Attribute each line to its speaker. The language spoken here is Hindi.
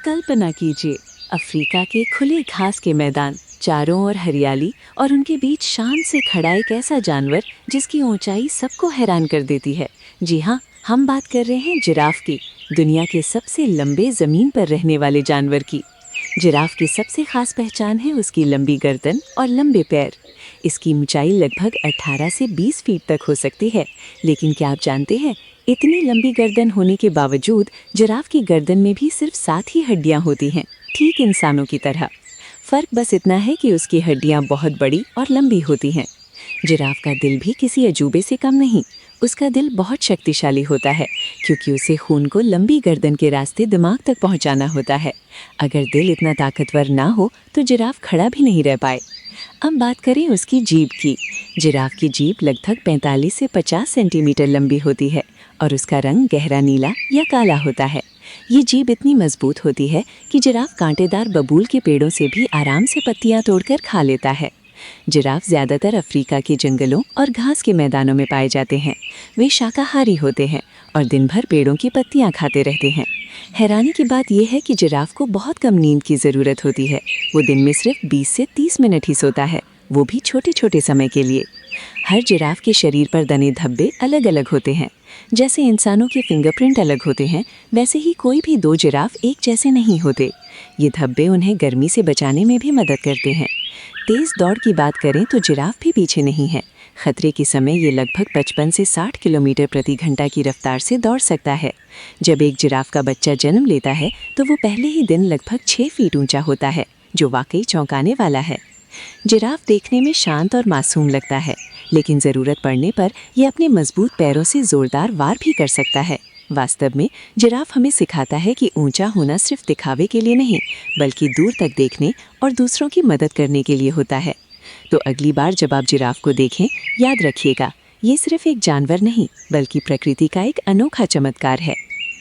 Speaker 1: कल्पना कीजिए, अफ्रीका के खुले घास के मैदान, चारों ओर हरियाली और उनके बीच शान से खड़ा एक ऐसा जानवर जिसकी ऊंचाई सबको हैरान कर देती है। जी हाँ, हम बात कर रहे हैं जिराफ की, दुनिया के सबसे लंबे जमीन पर रहने वाले जानवर की। जिराफ की सबसे खास पहचान है उसकी लंबी गर्दन और लंबे पैर। इसकी ऊंचाई लगभग 18 से 20 फीट तक हो सकती है। लेकिन क्या आप जानते हैं, इतनी लंबी गर्दन होने के बावजूद जिराफ की गर्दन में भी सिर्फ 7 ही हड्डियां होती हैं, ठीक इंसानों की तरह। फर्क बस इतना है कि उसकी हड्डियां बहुत बड़ी और लंबी होती हैं। जिराफ का दिल भी किसी अजूबे से कम नहीं। उसका दिल बहुत शक्तिशाली होता है, क्योंकि उसे खून को लंबी गर्दन के रास्ते दिमाग तक पहुंचाना होता है। अगर दिल इतना ताकतवर ना हो तो जिराफ खड़ा भी नहीं रह पाए। अब बात करें उसकी जीभ की। जिराफ की जीभ लगभग 45 से 50 सेंटीमीटर लंबी होती है और उसका रंग गहरा नीला या काला होता है। ये जीभ इतनी मजबूत होती है कि जिराफ कांटेदार बबूल के पेड़ों से भी आराम से पत्तियां तोड़कर खा लेता है। जिराफ ज़्यादातर अफ्रीका के जंगलों और घास के मैदानों में पाए जाते हैं। वे शाकाहारी होते हैं और दिन भर पेड़ों की पत्तियां खाते रहते हैं। हैरानी की बात यह है कि जिराफ को बहुत कम नींद की ज़रूरत होती है। वो दिन में सिर्फ 20 से 30 मिनट ही सोता है, वो भी छोटे छोटे समय के लिए। हर जिराफ के शरीर पर बने धब्बे अलग अलग होते हैं। जैसे इंसानों के फिंगरप्रिंट अलग होते हैं, वैसे ही कोई भी दो जिराफ एक जैसे नहीं होते। ये धब्बे उन्हें गर्मी से बचाने में भी मदद करते हैं। तेज़ दौड़ की बात करें तो जिराफ भी पीछे नहीं है। खतरे के समय ये लगभग 55 से 60 किलोमीटर प्रति घंटा की रफ्तार से दौड़ सकता है। जब एक जिराफ का बच्चा जन्म लेता है तो वो पहले ही दिन लगभग 6 फीट ऊंचा होता है, जो वाकई चौंकाने वाला है। जिराफ देखने में शांत और मासूम लगता है, लेकिन ज़रूरत पड़ने पर यह अपने मजबूत पैरों से ज़ोरदार वार भी कर सकता है। वास्तव में जिराफ हमें सिखाता है कि ऊंचा होना सिर्फ दिखावे के लिए नहीं, बल्कि दूर तक देखने और दूसरों की मदद करने के लिए होता है। तो अगली बार जब आप जिराफ को देखें, याद रखिएगा, ये सिर्फ एक जानवर नहीं, बल्कि प्रकृति का एक अनोखा चमत्कार है।